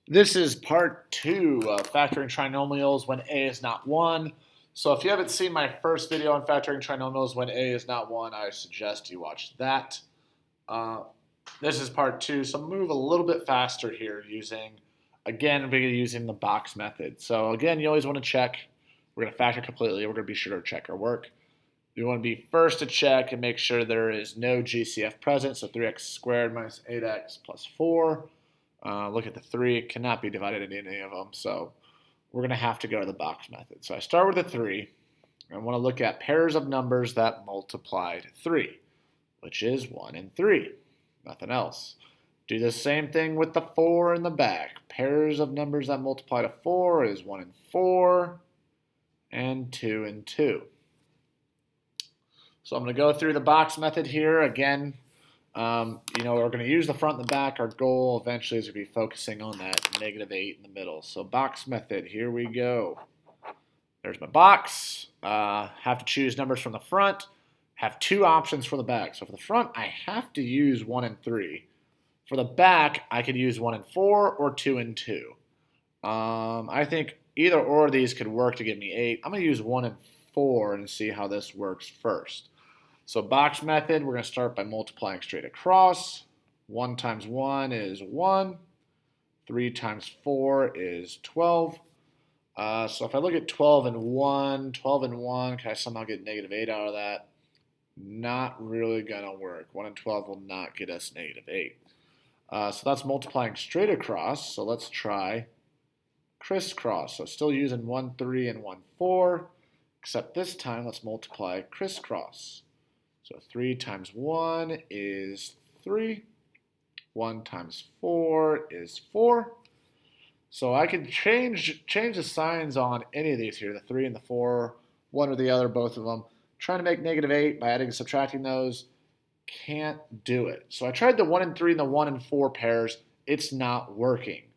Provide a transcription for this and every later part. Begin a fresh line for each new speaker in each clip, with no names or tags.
This is part two of factoring trinomials when a is not 1. So if you haven't seen my first video on factoring trinomials when a is not 1, I suggest you watch that. Uh, this is part two, so move a little bit faster here again, we're using the box method. So again, you always want to check. We're going to factor completely. We're going to be sure to check our work. You want to be first to check and make sure there is no GCF present, so 3x squared minus 8x plus 4. Look at the 3. It cannot be divided into any of them, so we're going to have to go to the box method. So I start with the 3. I want to look at pairs of numbers that multiply to 3, which is 1 and 3. Nothing else. Do the same thing with the 4 in the back. Pairs of numbers that multiply to 4 is 1 and 4 and 2 and 2. So I'm going to go through the box method here again. We're going to use the front and the back. Our goal eventually is to be focusing on that -8 in the middle. So box method, here we go. There's my box. Have to choose numbers from the front. Have two options for the back. So for the front, I have to use 1 and 3. For the back, I could use 1 and 4 or 2 and 2. I think either or of these could work to give me 8. I'm going to use 1 and 4 and see how this works first. So box method, we're going to start by multiplying straight across. 1 times 1 is 1. 3 times 4 is 12. So if I look at 12 and 1, can I somehow get -8 out of that? Not really going to work. 1 and 12 will not get us -8. So that's multiplying straight across. So let's try crisscross. So still using 1, 3, and 1, 4, except this time let's multiply crisscross. So 3 times 1 is 3. 1 times 4 is 4. So I can change the signs on any of these here, the 3 and the 4, one or the other, both of them. Trying to make -8 by adding and subtracting those, can't do it. So I tried the 1 and 3 and the 1 and 4 pairs. It's not working.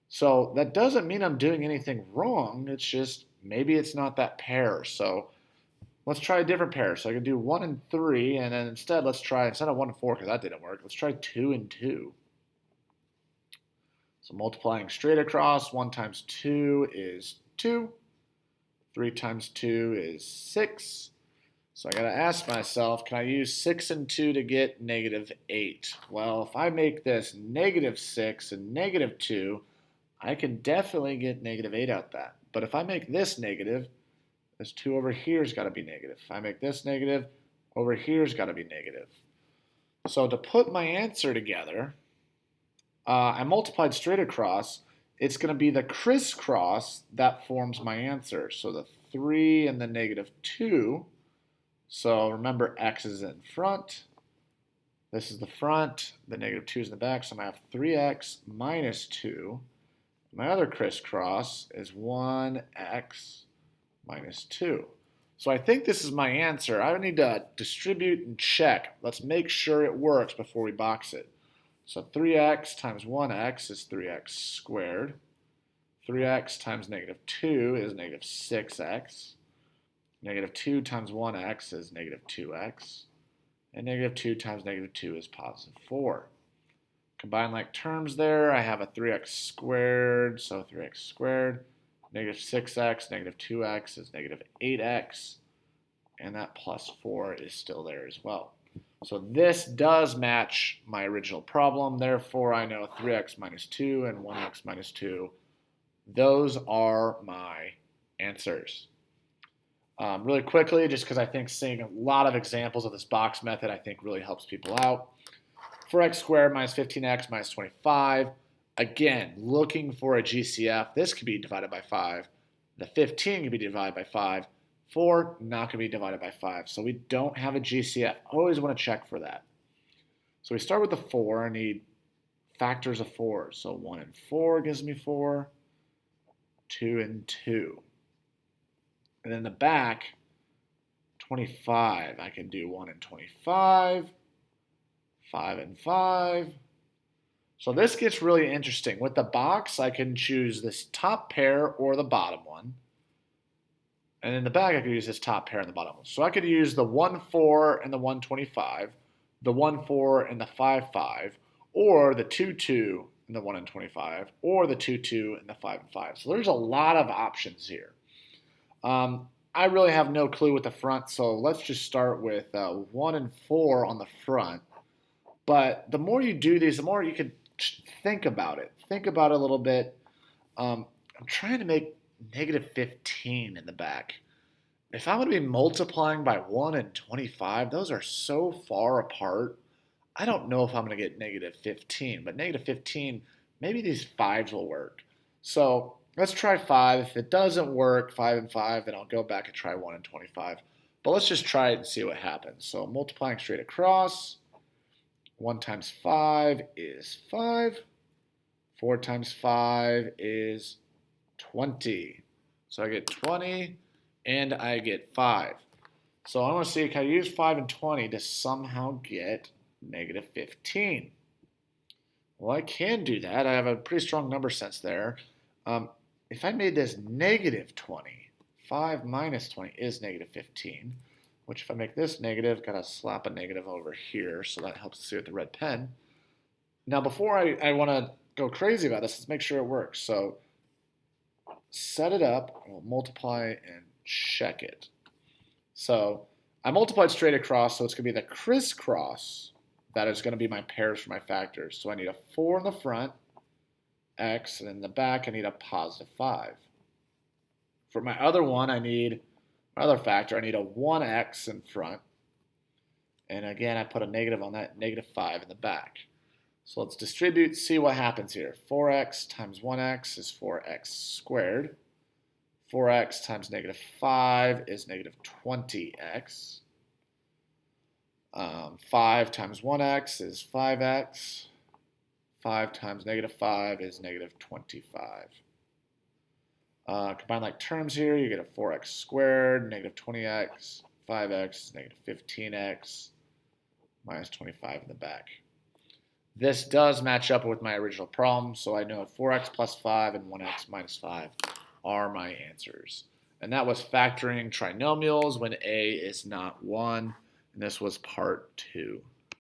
So that doesn't mean I'm doing anything wrong. It's just maybe it's not that pair. So let's try a different pair. So I can do 1 and 3, and then instead instead of 1 and 4, because that didn't work, let's try 2 and 2. So multiplying straight across, 1 times 2 is 2. 3 times 2 is 6. So I got to ask myself, can I use 6 and 2 to get -8? Well, if I make this -6 and -2, I can definitely get -8 out that. But if I make this negative, this 2 over here's got to be negative. If I make this negative, over here's got to be negative. So to put my answer together, I multiplied straight across. It's going to be the crisscross that forms my answer. So the 3 and the -2. So remember, x is in front. This is the front. The -2 is in the back. So I'm going to have 3x minus 2. My other crisscross is 1x minus 2. So I think this is my answer. I need to distribute and check. Let's make sure it works before we box it. So 3x times 1x is 3x squared. 3x times -2 is -6x. -2 times 1x is -2x. And -2 times -2 is +4. Combine like terms there. I have a 3x squared, so 3x squared. -6x, -2x is -8x. And that +4 is still there as well. So this does match my original problem. Therefore, I know 3x minus 2 and 1x minus 2. Those are my answers. Really quickly, just because I think seeing a lot of examples of this box method, I think really helps people out. 4x squared minus 15x minus 25. Again, looking for a GCF. This could be divided by 5. The 15 can be divided by 5. 4 not going to be divided by 5. So we don't have a GCF. Always want to check for that. So we start with the 4. I need factors of 4. So 1 and 4 gives me 4. 2 and 2. And then the back, 25. I can do 1 and 25. 5 and 5. So this gets really interesting. With the box, I can choose this top pair or the bottom one. And in the back, I could use this top pair and the bottom one. So I could use the 1, 4 and the 125, the 1, 4 and the 5, 5, or the 2, 2 and the 1 and 25, or the 2, 2, and the 5 and 5. So there's a lot of options here. I really have no clue with the front, so let's just start with 1 and 4 on the front. But the more you do these, the more you can think about it. Think about it a little bit. I'm trying to make negative 15 in the back. If I'm going to be multiplying by 1 and 25, those are so far apart. I don't know if I'm going to get negative 15, but negative 15, maybe these 5s will work. So let's try 5. If it doesn't work, 5 and 5, then I'll go back and try 1 and 25. But let's just try it and see what happens. So multiplying straight across, 1 times 5 is 5. 4 times 5 is 20. So I get 20 and I get 5. So I want to see, can I use 5 and 20 to somehow get negative 15? Well, I can do that. I have a pretty strong number sense there. If I made this negative 20, 5 minus 20 is negative 15, which if I make this negative, got to slap a negative over here, so that helps to see with the red pen. Now, before I want to go crazy about this, let's make sure it works. So set it up, we'll multiply and check it. So I multiplied straight across, so it's going to be the crisscross that is going to be my pairs for my factors. So I need a 4 in the front, x, and in the back I need a positive 5. For my other one, my other factor, I need a 1x in front. And again, I put a negative on that, negative 5 in the back. So let's distribute, see what happens here. 4x times 1x is 4x squared. 4x times negative 5 is negative 20x. 5 times 1x is 5x. 5 times negative 5 is negative 25. Combine like terms here, you get a 4x squared, negative 20x, 5x, negative 15x, minus 25 in the back. This does match up with my original problem, so I know 4x plus 5 and 1x minus 5 are my answers. And that was factoring trinomials when a is not 1, and this was part 2.